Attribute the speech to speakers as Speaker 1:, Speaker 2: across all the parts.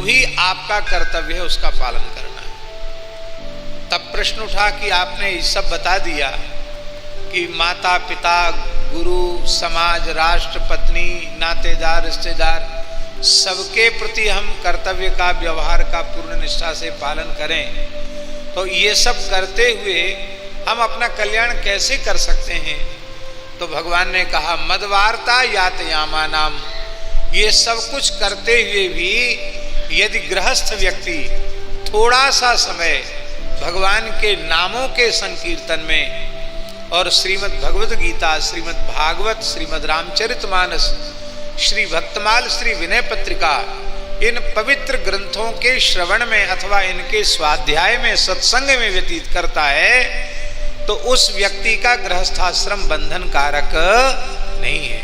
Speaker 1: भी आपका कर्तव्य है उसका पालन करना है। तब प्रश्न उठा कि आपने ये सब बता दिया कि माता पिता, गुरु, समाज, राष्ट्र, पत्नी, नातेदार, रिश्तेदार, सबके प्रति हम कर्तव्य का, व्यवहार का पूर्ण निष्ठा से पालन करें, तो ये सब करते हुए हम अपना कल्याण कैसे कर सकते हैं? तो भगवान ने कहा मदवार्ता यातयामा नाम, ये सब कुछ करते हुए भी यदि गृहस्थ व्यक्ति थोड़ा सा समय भगवान के नामों के संकीर्तन में और श्रीमद् भगवद गीता, श्रीमद् भागवत, श्रीमद् रामचरितमानस, श्री भक्तमाल, श्री विनय पत्रिका, इन पवित्र ग्रंथों के श्रवण में अथवा इनके स्वाध्याय में, सत्संग में व्यतीत करता है, तो उस व्यक्ति का गृहस्थाश्रम बंधन कारक नहीं है,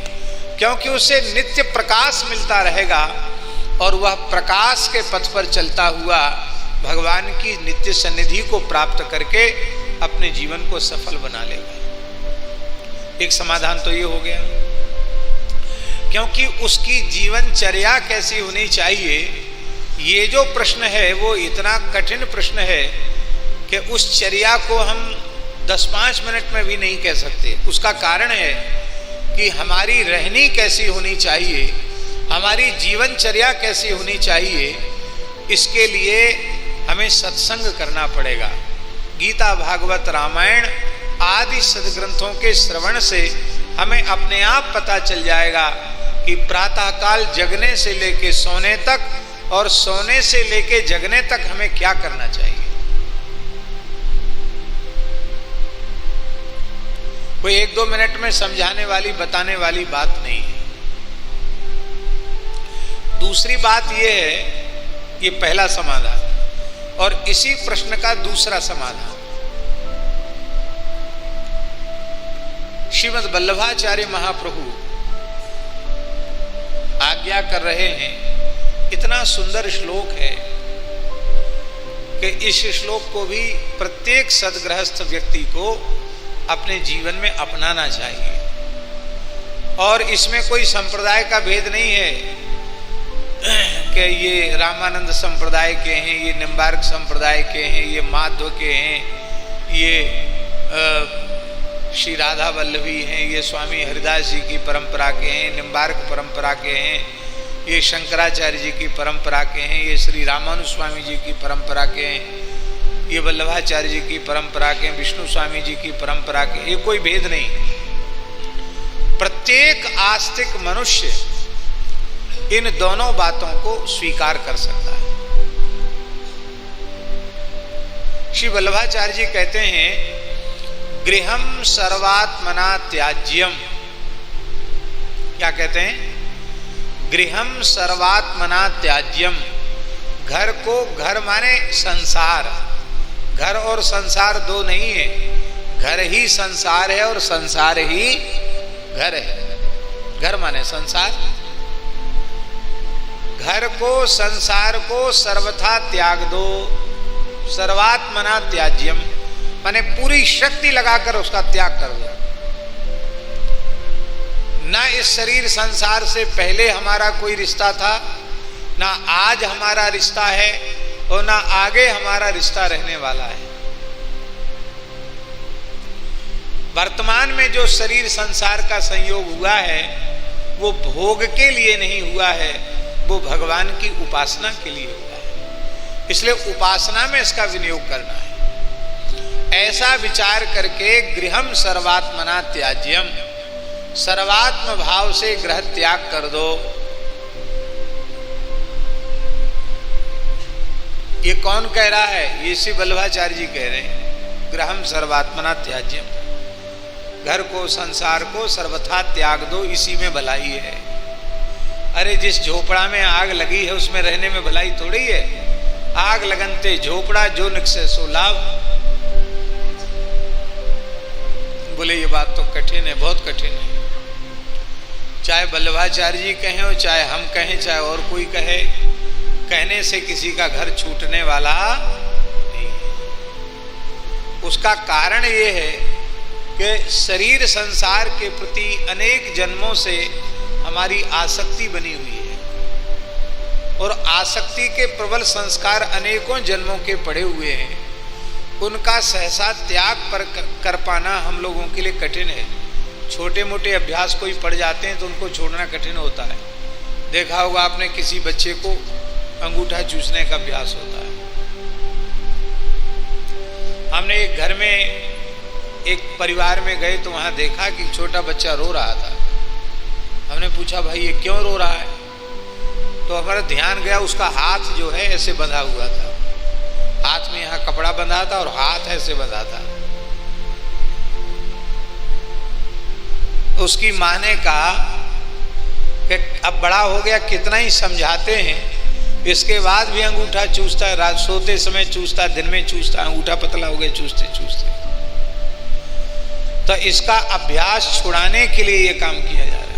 Speaker 1: क्योंकि उसे नित्य प्रकाश मिलता रहेगा और वह प्रकाश के पथ पर चलता हुआ भगवान की नित्य सन्निधि को प्राप्त करके अपने जीवन को सफल बना लेगा। एक समाधान तो ये हो गया, क्योंकि उसकी जीवनचर्या कैसी होनी चाहिए, ये जो प्रश्न है वो इतना कठिन प्रश्न है कि उस चर्या को हम 10-5 मिनट में भी नहीं कह सकते। उसका कारण है कि हमारी रहनी कैसी होनी चाहिए, हमारी जीवनचर्या कैसी होनी चाहिए, इसके लिए हमें सत्संग करना पड़ेगा। गीता, भागवत, रामायण आदि सद्ग्रंथों के श्रवण से हमें अपने आप पता चल जाएगा कि प्रातःकाल जगने से लेके सोने तक और सोने से लेके जगने तक हमें क्या करना चाहिए। कोई 1-2 मिनट में समझाने वाली, बताने वाली बात नहीं है। दूसरी बात यह है, ये पहला समाधान, और इसी प्रश्न का दूसरा समाधान श्रीमद् वल्लभाचार्य महाप्रभु आज्ञा कर रहे हैं। इतना सुंदर श्लोक है कि इस श्लोक को भी प्रत्येक सद्गृहस्थ व्यक्ति को अपने जीवन में अपनाना चाहिए। और इसमें कोई संप्रदाय का भेद नहीं है कि ये रामानंद संप्रदाय के हैं, ये निम्बार्क संप्रदाय के हैं, ये माधव के हैं, ये श्री राधा वल्लभी हैं, ये स्वामी हरिदास जी की परंपरा के हैं, निम्बार्क परंपरा के हैं, ये शंकराचार्य जी की परंपरा के हैं, ये श्री रामानु स्वामी जी की परंपरा के हैं, ये वल्लभाचार्य जी की परंपरा के, विष्णु स्वामी जी की परंपरा के, ये कोई भेद नहीं। प्रत्येक आस्तिक मनुष्य इन दोनों बातों को स्वीकार कर सकता है। श्री वल्लभाचार्य जी कहते हैं गृहम सर्वात्मना त्याज्यम। क्या कहते हैं? गृहम सर्वात्मना त्याज्यम। घर को, घर माने संसार, घर और संसार दो नहीं है, घर ही संसार है और संसार ही घर है। घर माने संसार, घर को, संसार को सर्वथा त्याग दो। सर्वात्मना त्याज्यम माने पूरी शक्ति लगाकर उसका त्याग कर दो। ना इस शरीर संसार से पहले हमारा कोई रिश्ता था, ना आज हमारा रिश्ता है और ना आगे हमारा रिश्ता रहने वाला है। वर्तमान में जो शरीर संसार का संयोग हुआ है वो भोग के लिए नहीं हुआ है, वो भगवान की उपासना के लिए हुआ है। इसलिए उपासना में इसका विनियोग करना है। ऐसा विचार करके गृहम सर्वात्मना त्याज्यम, सर्वात्म भाव से गृह त्याग कर दो। ये कौन कह रहा है? ये श्री वल्लभाचार्य जी कह रहे हैं गृहम सर्वात्मना त्याज्यम। घर को, संसार को सर्वथा त्याग दो, इसी में भलाई है। अरे जिस झोपड़ा में आग लगी है उसमें रहने में भलाई थोड़ी है। आग लगनते झोपड़ा जो निकसे सो लाभ। बोले ये बात तो कठिन है, बहुत कठिन है। चाहे वल्लभाचार्य जी कहें और चाहे हम कहें, चाहे और कोई कहे, कहने से किसी का घर छूटने वाला नहीं है। उसका कारण ये है कि शरीर संसार के प्रति अनेक जन्मों से हमारी आसक्ति बनी हुई है। और आसक्ति के प्रबल संस्कार अनेकों जन्मों के पड़े हुए हैं, उनका सहसा त्याग कर पाना हम लोगों के लिए कठिन है। छोटे मोटे अभ्यास कोई पड़ जाते हैं तो उनको छोड़ना कठिन होता है। देखा होगा आपने, किसी बच्चे को अंगूठा चूसने का अभ्यास होता है। हमने एक घर में एक परिवार में गए तो वहां देखा कि छोटा बच्चा रो रहा था। हमने पूछा, भाई ये क्यों रो रहा है? तो हमारा ध्यान गया, उसका हाथ जो है ऐसे बंधा हुआ था, हाथ में यहाँ कपड़ा बंधा था और हाथ ऐसे बंधा था। उसकी माँ ने कहा कि अब बड़ा हो गया, कितना ही समझाते हैं, इसके बाद भी अंगूठा चूसता है, रात सोते समय चूसता, दिन में चूसता, अंगूठा पतला हो गया चूसते चूसते। तो इसका अभ्यास छुड़ाने के लिए यह काम किया जा रहा है।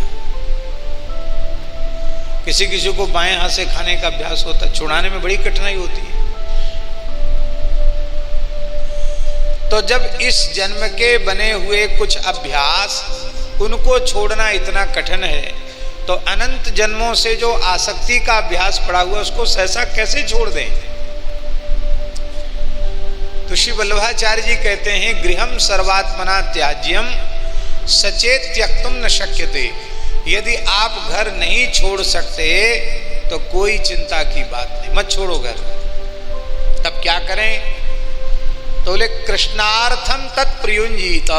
Speaker 1: किसी किसी को बाएं हाथ से खाने का अभ्यास होता है, छुड़ाने में बड़ी कठिनाई होती है। तो जब इस जन्म के बने हुए कुछ अभ्यास, उनको छोड़ना इतना कठिन है, तो अनंत जन्मों से जो आसक्ति का अभ्यास पड़ा हुआ, उसको सहसा कैसे छोड़ दें? तो श्री वल्लभाचार्य जी कहते हैं, गृहम सर्वात्मना त्याज्यम सचेत त्यक्तुम न शक्यते। यदि आप घर नहीं छोड़ सकते तो कोई चिंता की बात नहीं, मत छोड़ो घर। तब क्या करें? तो बोले कृष्णार्थम तत्प्रियुंजीत,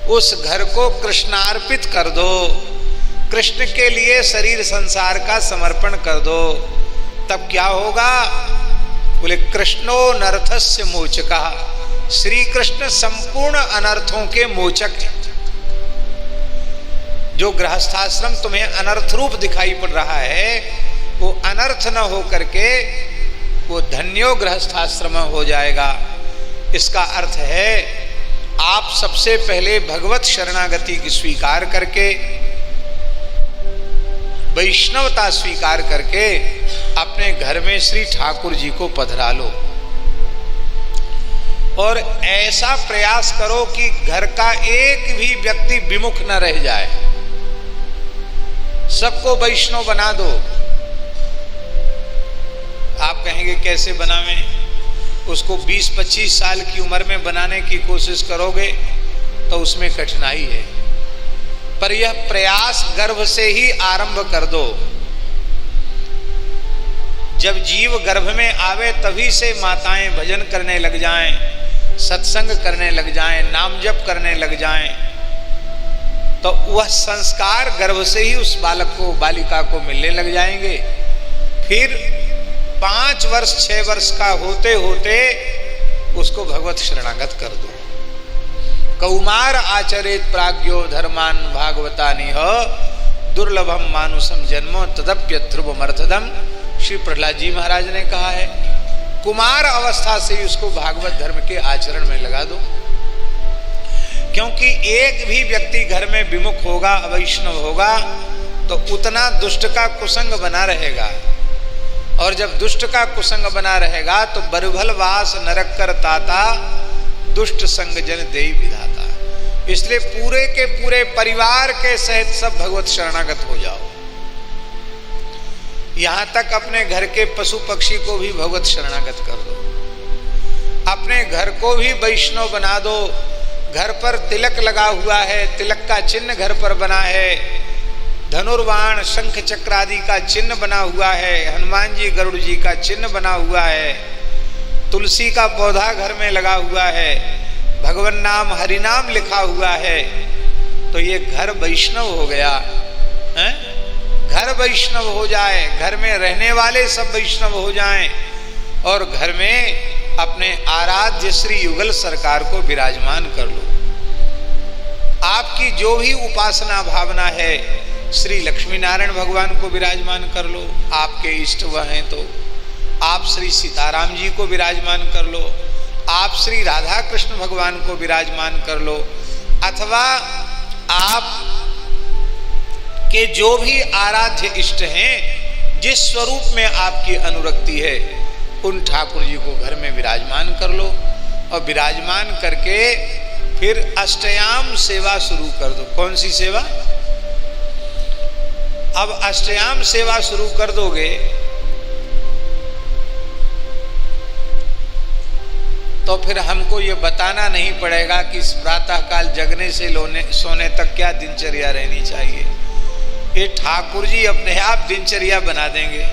Speaker 1: उस घर को कृष्णार्पित कर दो, कृष्ण के लिए शरीर संसार का समर्पण कर दो। तब क्या होगा? बोले कृष्णो नर्थस्य मोचका, श्री कृष्ण संपूर्ण अनर्थों के मोचक हैं। जो गृहस्थाश्रम तुम्हें अनर्थ रूप दिखाई पड़ रहा है, वो अनर्थ न हो करके वो धन्यो गृहस्थाश्रम हो जाएगा। इसका अर्थ है, आप सबसे पहले भगवत शरणागति की स्वीकार करके, वैष्णवता स्वीकार करके अपने घर में श्री ठाकुर जी को पधरा लो और ऐसा प्रयास करो कि घर का एक भी व्यक्ति विमुख न रह जाए, सबको वैष्णव बना दो। आप कहेंगे कैसे बनावें? उसको 20-25 साल की उम्र में बनाने की कोशिश करोगे तो उसमें कठिनाई है, पर यह प्रयास गर्भ से ही आरंभ कर दो। जब जीव गर्भ में आवे तभी से माताएं भजन करने लग जाएं, सत्संग करने लग जाएं, नाम जप करने लग जाएं, तो वह संस्कार गर्भ से ही उस बालक को, बालिका को मिलने लग जाएंगे। फिर 5 वर्ष 6 वर्ष का होते होते उसको भगवत शरणागत कर दो। कौमार आचरेत प्राज्ञो धर्मान भागवतानिह दुर्लभम मानुषम जन्मो तदप्य ध्रुवमर्थदम। श्री प्रहलाद जी महाराज ने कहा है, कुमार अवस्था से उसको भागवत धर्म के आचरण में लगा दो, क्योंकि एक भी व्यक्ति घर में विमुख होगा, अवैष्णव होगा, तो उतना दुष्ट का कुसंग बना रहेगा, और जब दुष्ट का कुसंग बना रहेगा तो बरभल वास नरक कर ताता, दुष्ट संग जन देई विधाता। इसलिए पूरे के पूरे परिवार के सहित सब भगवत शरणागत हो जाओ। यहां तक अपने घर के पशु पक्षी को भी भगवत शरणागत कर दो, अपने घर को भी वैष्णव बना दो। घर पर तिलक लगा हुआ है, तिलक का चिन्ह घर पर बना है, धनुर्बाण शंख चक्र आदि का चिन्ह बना हुआ है, हनुमान जी गरुड़ जी का चिन्ह बना हुआ है, तुलसी का पौधा घर में लगा हुआ है, भगवान नाम हरि नाम लिखा हुआ है, तो ये घर वैष्णव हो गया है? घर वैष्णव हो जाए, घर में रहने वाले सब वैष्णव हो जाएं, और घर में अपने आराध्य श्री युगल सरकार को विराजमान कर लो। आपकी जो भी उपासना भावना है, श्री लक्ष्मी नारायण भगवान को विराजमान कर लो, आपके इष्ट वह हैं तो आप श्री सीताराम जी को विराजमान कर लो, आप श्री राधा कृष्ण भगवान को विराजमान कर लो, अथवा आप के जो भी आराध्य इष्ट हैं, जिस स्वरूप में आपकी अनुरक्ति है, उन ठाकुर जी को घर में विराजमान कर लो, और विराजमान करके फिर अष्टयाम सेवा शुरू कर दो। कौन सी सेवा? अब अष्टयाम सेवा शुरू कर दोगे तो फिर हमको ये बताना नहीं पड़ेगा कि प्रातःकाल जगने से सोने तक क्या दिनचर्या रहनी चाहिए। ये ठाकुर जी अपने आप दिनचर्या बना देंगे।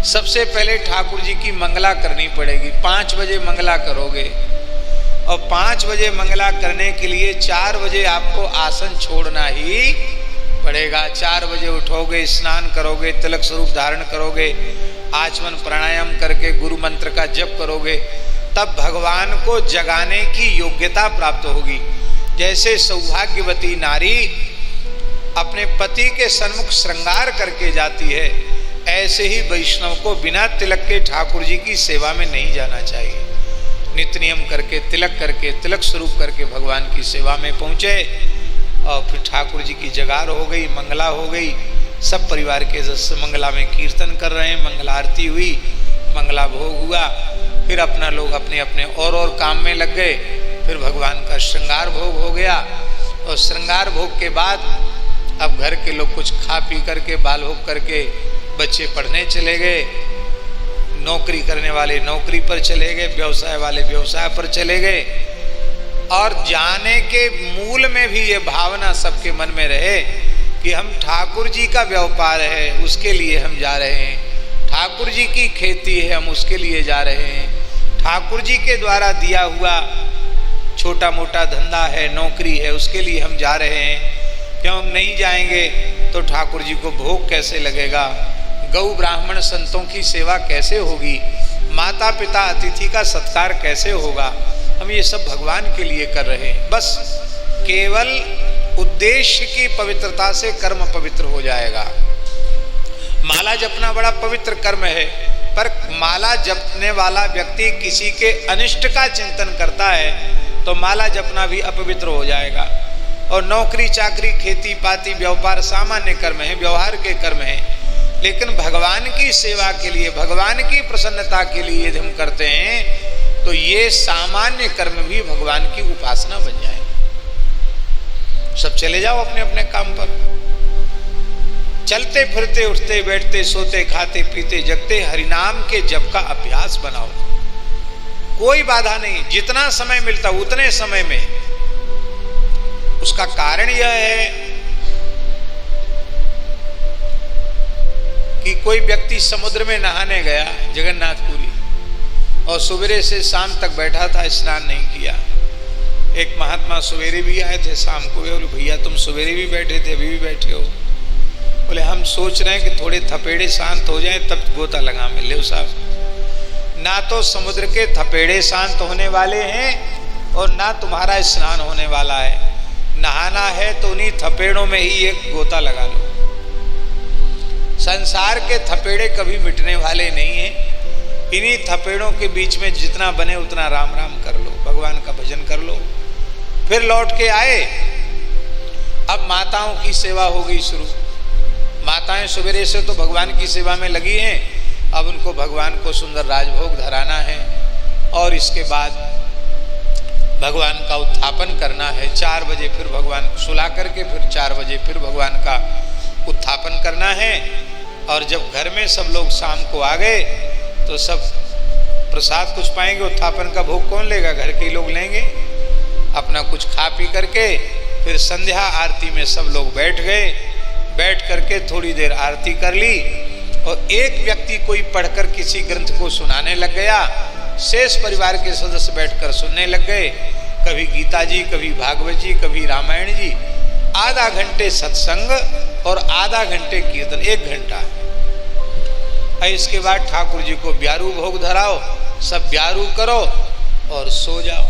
Speaker 1: सबसे पहले ठाकुर जी की मंगला करनी पड़ेगी। 5 बजे मंगला करोगे और 5 बजे मंगला करने के लिए 4 बजे आपको आसन छोड़ना ही पड़ेगा। 4 बजे उठोगे, स्नान करोगे, तिलक स्वरूप धारण करोगे, आचमन प्राणायाम करके गुरु मंत्र का जप करोगे, तब भगवान को जगाने की योग्यता प्राप्त होगी। जैसे सौभाग्यवती नारी अपने पति के सन्मुख श्रृंगार करके जाती है, ऐसे ही वैष्णव को बिना तिलक के ठाकुर जी की सेवा में नहीं जाना चाहिए। नित्य नियम करके, तिलक स्वरूप करके भगवान की सेवा में पहुंचे और फिर ठाकुर जी की जगार हो गई, मंगला हो गई। सब परिवार के सदस्य मंगला में कीर्तन कर रहे हैं, मंगला आरती हुई, मंगला भोग हुआ, फिर अपना लोग अपने अपने और काम में लग गए। फिर भगवान का श्रृंगार भोग हो गया और श्रृंगार भोग के बाद अब घर के लोग कुछ खा पी करके, बाल भोग करके, बच्चे पढ़ने चले गए, नौकरी करने वाले नौकरी पर चले गए, व्यवसाय वाले व्यवसाय पर चले गए। और जाने के मूल में भी ये भावना सबके मन में रहे कि हम ठाकुर जी का व्यापार है, उसके लिए हम जा रहे हैं। ठाकुर जी की खेती है, हम उसके लिए जा रहे हैं। ठाकुर जी के द्वारा दिया हुआ छोटा मोटा धंधा है, नौकरी है, उसके लिए हम जा रहे हैं। क्यों हम नहीं जाएंगे तो ठाकुर जी को भोग कैसे लगेगा, गौ ब्राह्मण संतों की सेवा कैसे होगी, माता पिता अतिथि का सत्कार कैसे होगा। हम ये सब भगवान के लिए कर रहे हैं। बस केवल उद्देश्य की पवित्रता से कर्म पवित्र हो जाएगा। माला जपना बड़ा पवित्र कर्म है, पर माला जपने वाला व्यक्ति किसी के अनिष्ट का चिंतन करता है तो माला जपना भी अपवित्र हो जाएगा। और नौकरी चाकरी, खेती पाती, व्यापार सामान्य कर्म है, व्यवहार के कर्म है। लेकिन भगवान की सेवा के लिए, भगवान की प्रसन्नता के लिए यदि हम करते हैं तो ये सामान्य कर्म भी भगवान की उपासना बन जाए। सब चले जाओ अपने अपने काम पर, चलते फिरते, उठते बैठते, सोते खाते पीते जगते हरिनाम के जप का अभ्यास बनाओ। कोई बाधा नहीं, जितना समय मिलता उतने समय में। उसका कारण यह है कि कोई व्यक्ति समुद्र में नहाने गया जगन्नाथपुरी और सवेरे से शाम तक बैठा था, स्नान नहीं किया। एक महात्मा सवेरे भी आए थे, शाम को बोले भैया तुम सवेरे भी बैठे थे, अभी भी बैठे हो। बोले हम सोच रहे हैं कि थोड़े थपेड़े शांत हो जाएं तब गोता लगा में। ले साहब, ना तो समुद्र के थपेड़े शांत होने वाले हैं और ना तुम्हारा स्नान होने वाला है। नहाना है तो उन्हीं थपेड़ों में ही एक गोता लगा लो। संसार के थपेड़े कभी मिटने वाले नहीं हैं। इन्हीं थपेड़ों के बीच में जितना बने उतना राम राम कर लो, भगवान का भजन कर लो। फिर लौट के आए। अब माताओं की सेवा हो गई शुरू। माताएं सवेरे से तो भगवान की सेवा में लगी हैं। अब उनको भगवान को सुंदर राजभोग धराना है और इसके बाद भगवान का उत्थापन करना है। 4 बजे फिर भगवान को सुला करके फिर 4 बजे फिर भगवान का उत्थापन करना है। और जब घर में सब लोग शाम को आ गए तो सब प्रसाद कुछ पाएंगे। उत्थापन का भोग कौन लेगा? घर के लोग लेंगे। अपना कुछ खा पी करके फिर संध्या आरती में सब लोग बैठ गए। बैठ करके थोड़ी देर आरती कर ली और एक व्यक्ति कोई पढ़कर किसी ग्रंथ को सुनाने लग गया। शेष परिवार के सदस्य बैठकर सुनने लग गए। कभी गीता जी, कभी भागवत जी, कभी रामायण जी। आधा घंटे सत्संग और आधा घंटे कीर्तन, 1 घंटा। इसके बाद ठाकुर जी को ब्यारू भोग धराओ, सब ब्यारू करो और सो जाओ।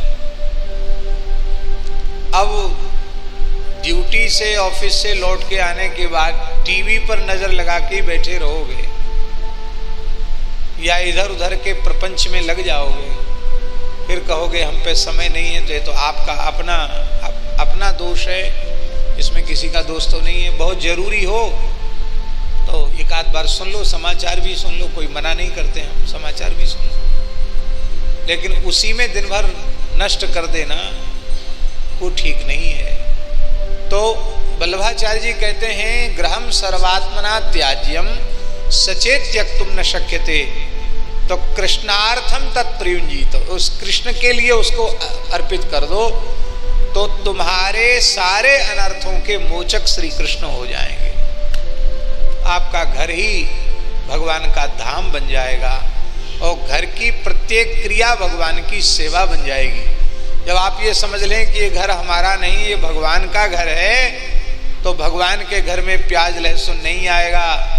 Speaker 1: अब ड्यूटी से, ऑफिस से लौट के आने के बाद टीवी पर नजर लगा के बैठे रहोगे या इधर उधर के प्रपंच में लग जाओगे। फिर कहोगे हम पे समय नहीं है। तो ये तो आपका अपना दोष है, इसमें किसी का दोष तो नहीं है। बहुत जरूरी हो तो एक आध बार सुन लो, समाचार भी सुन लो, कोई मना नहीं करते हम, समाचार भी सुन लो। लेकिन उसी में दिन भर नष्ट कर देना वो ठीक नहीं है। तो वल्लभाचार्य जी कहते हैं गृहम सर्वात्मना त्याज्यम सचेत त्यक्तुम न शक्यते तो कृष्णार्थम तत्प्रयुंजीत, उस कृष्ण के लिए उसको अर्पित कर दो, तो तुम्हारे सारे अनर्थों के मोचक श्री कृष्ण हो जाएंगे। आपका घर ही भगवान का धाम बन जाएगा और घर की प्रत्येक क्रिया भगवान की सेवा बन जाएगी। जब आप ये समझ लें कि ये घर हमारा नहीं, ये भगवान का घर है, तो भगवान के घर में प्याज लहसुन नहीं आएगा,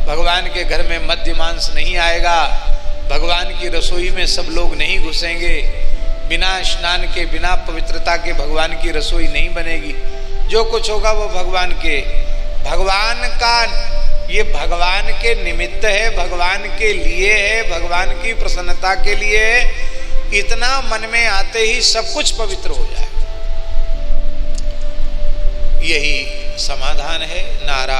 Speaker 1: भगवान के घर में मद्य मांस नहीं आएगा, भगवान की रसोई में सब लोग नहीं घुसेंगे, बिना स्नान के बिना पवित्रता के भगवान की रसोई नहीं बनेगी। जो कुछ होगा वो भगवान का, ये भगवान के निमित्त है, भगवान के लिए है, भगवान की प्रसन्नता के लिए है। इतना मन में आते ही सब कुछ पवित्र हो जाए। यही समाधान है। नारायण।